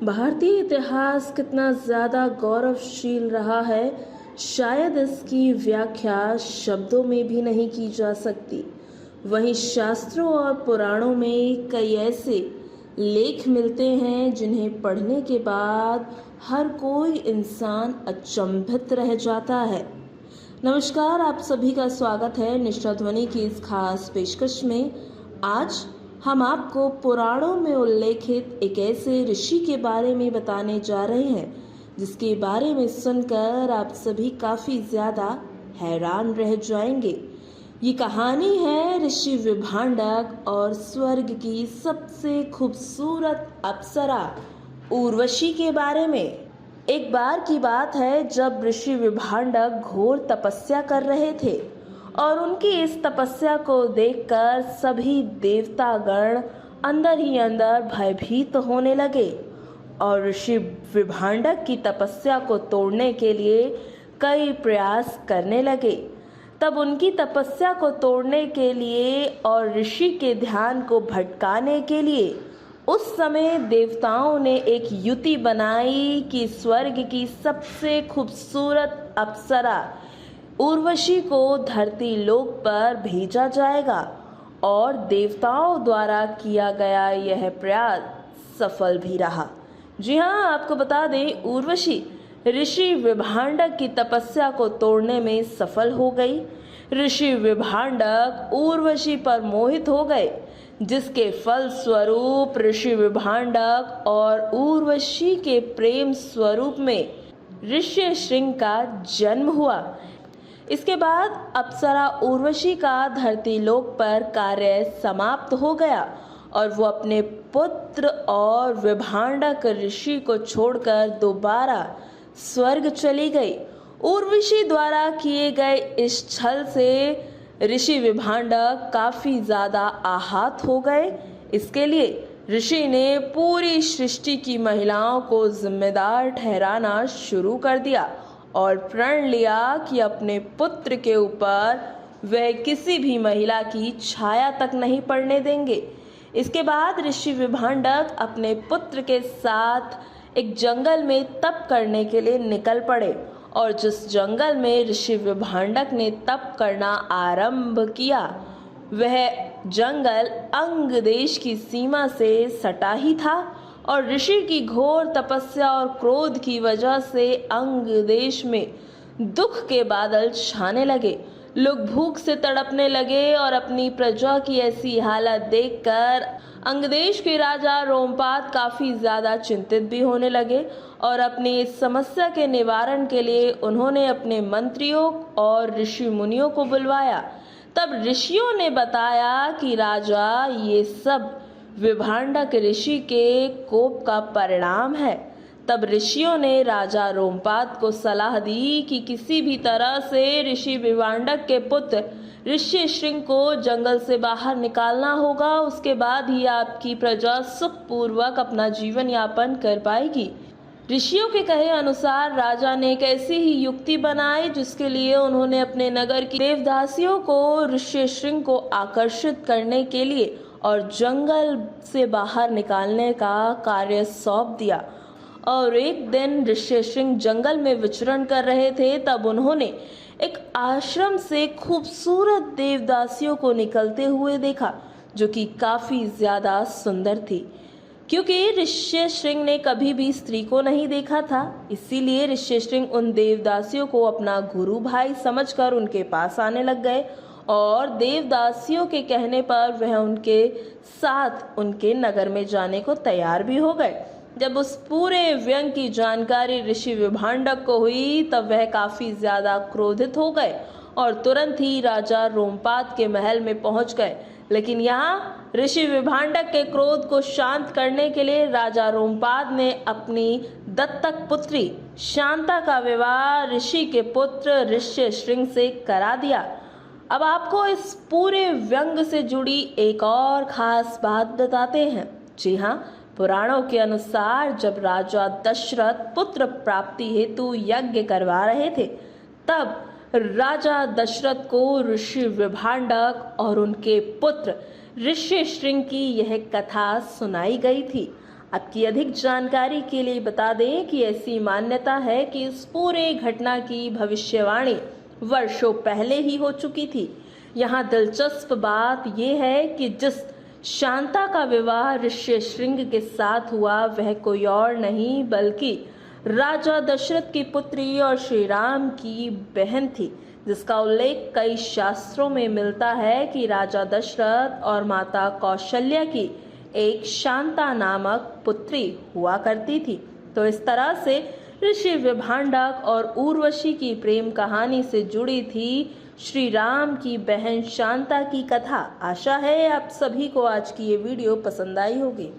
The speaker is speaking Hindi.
भारतीय इतिहास कितना ज़्यादा गौरवशील रहा है, शायद इसकी व्याख्या शब्दों में भी नहीं की जा सकती। वहीं शास्त्रों और पुराणों में कई ऐसे लेख मिलते हैं जिन्हें पढ़ने के बाद हर कोई इंसान अचंभित रह जाता है। नमस्कार, आप सभी का स्वागत है निष्ठा ध्वनि की इस खास पेशकश में। आज हम आपको पुराणों में उल्लेखित एक ऐसे ऋषि के बारे में बताने जा रहे हैं जिसके बारे में सुनकर आप सभी काफ़ी ज़्यादा हैरान रह जाएंगे। ये कहानी है ऋषि विभांडक और स्वर्ग की सबसे खूबसूरत अप्सरा उर्वशी के बारे में। एक बार की बात है जब ऋषि विभांडक घोर तपस्या कर रहे थे और उनकी इस तपस्या को देखकर सभी देवतागण अंदर ही अंदर भयभीत होने लगे और ऋषि विभांडक की तपस्या को तोड़ने के लिए कई प्रयास करने लगे। तब उनकी तपस्या को तोड़ने के लिए और ऋषि के ध्यान को भटकाने के लिए उस समय देवताओं ने एक युति बनाई कि स्वर्ग की सबसे खूबसूरत अप्सरा उर्वशी को धरती लोक पर भेजा जाएगा और देवताओं द्वारा किया गया यह प्रयास सफल भी रहा। जी हाँ, आपको बता दें, उर्वशी ऋषि विभांडक की तपस्या को तोड़ने में सफल हो गई। ऋषि विभांडक उर्वशी पर मोहित हो गए, जिसके फल स्वरूप ऋषि विभांडक और उर्वशी के प्रेम स्वरूप में ऋष्यशृंग का जन्म हुआ। इसके बाद अप्सरा उर्वशी का धरती लोक पर कार्य समाप्त हो गया और वो अपने पुत्र और विभांडक ऋषि को छोड़कर दोबारा स्वर्ग चली गई। उर्वशी द्वारा किए गए इस छल से ऋषि विभांडक काफी ज्यादा आहत हो गए। इसके लिए ऋषि ने पूरी सृष्टि की महिलाओं को जिम्मेदार ठहराना शुरू कर दिया और प्रण लिया कि अपने पुत्र के ऊपर वह किसी भी महिला की छाया तक नहीं पड़ने देंगे। इसके बाद ऋषि विभांडक अपने पुत्र के साथ एक जंगल में तप करने के लिए निकल पड़े और जिस जंगल में ऋषि विभांडक ने तप करना आरंभ किया वह जंगल अंग देश की सीमा से सटा ही था और ऋषि की घोर तपस्या और क्रोध की वजह से अंग देश में दुख के बादल छाने लगे। लोग भूख से तड़पने लगे और अपनी प्रजा की ऐसी हालत देखकर अंगदेश के राजा रोमपाद काफी ज्यादा चिंतित भी होने लगे और अपनी इस समस्या के निवारण के लिए उन्होंने अपने मंत्रियों और ऋषि मुनियों को बुलवाया। तब ऋषियों ने बताया कि राजा, ये सब विभांडक ऋषि के कोप का परिणाम है। तब ऋषियों ने राजा रोमपाद को सलाह दी कि किसी भी तरह से ऋषि विभांडक के पुत्र ऋष्यशृंग को जंगल से बाहर निकालना होगा। उसके बाद ही आपकी प्रजा सुखपूर्वक अपना जीवन यापन कर पाएगी। ऋषियों के कहे अनुसार राजा ने एक ऐसी ही युक्ति बनाई जिसके लिए उन्होंने अपने नगर की देवदासियों को ऋष्यशृंग को आकर्षित करने के लिए और जंगल से बाहर निकालने का कार्य सौंप दिया। और एक दिन ऋष्यशृंग जंगल में विचरण कर रहे थे, तब उन्होंने एक आश्रम से खूबसूरत देवदासियों को निकलते हुए देखा जो कि काफी ज्यादा सुंदर थी। क्योंकि ऋष्यशृंग ने कभी भी स्त्री को नहीं देखा था, इसीलिए ऋष्यशृंग उन देवदासियों को अपना गुरु भाई समझकर उनके पास आने लग गए और देवदासियों के कहने पर वह उनके साथ उनके नगर में जाने को तैयार भी हो गए। जब उस पूरे व्यंग की जानकारी ऋषि विभांडक को हुई तब वह काफी ज्यादा क्रोधित हो गए और तुरंत ही राजा रोमपाद के महल में पहुंच गए। लेकिन यहाँ ऋषि विभांडक के क्रोध को शांत करने के लिए राजा रोमपाद ने अपनी दत्तक पुत्री शांता का विवाह ऋषि के पुत्र ऋष्यशृंग से करा दिया। अब आपको इस पूरे व्यंग से जुड़ी एक और खास बात बताते हैं। जी हाँ, पुराणों के अनुसार जब राजा दशरथ पुत्र प्राप्ति हेतु यज्ञ करवा रहे थे, तब राजा दशरथ को ऋषि विभांडक और उनके पुत्र ऋष्यशृंग की यह कथा सुनाई गई थी। अब की अधिक जानकारी के लिए बता दें कि ऐसी मान्यता है कि इस पूरे घटना की भविष्यवाणी वर्षों पहले ही हो चुकी थी। यहाँ दिलचस्प बात यह है कि जिस शांता का विवाह ऋष्यशृंग के साथ हुआ वह कोई और नहीं बल्कि राजा दशरथ की पुत्री और श्री राम की बहन थी, जिसका उल्लेख कई शास्त्रों में मिलता है कि राजा दशरथ और माता कौशल्या की एक शांता नामक पुत्री हुआ करती थी। तो इस तरह से ऋषि विभांडक और उर्वशी की प्रेम कहानी से जुड़ी थी श्री राम की बहन शांता की कथा। आशा है आप सभी को आज की ये वीडियो पसंद आई होगी।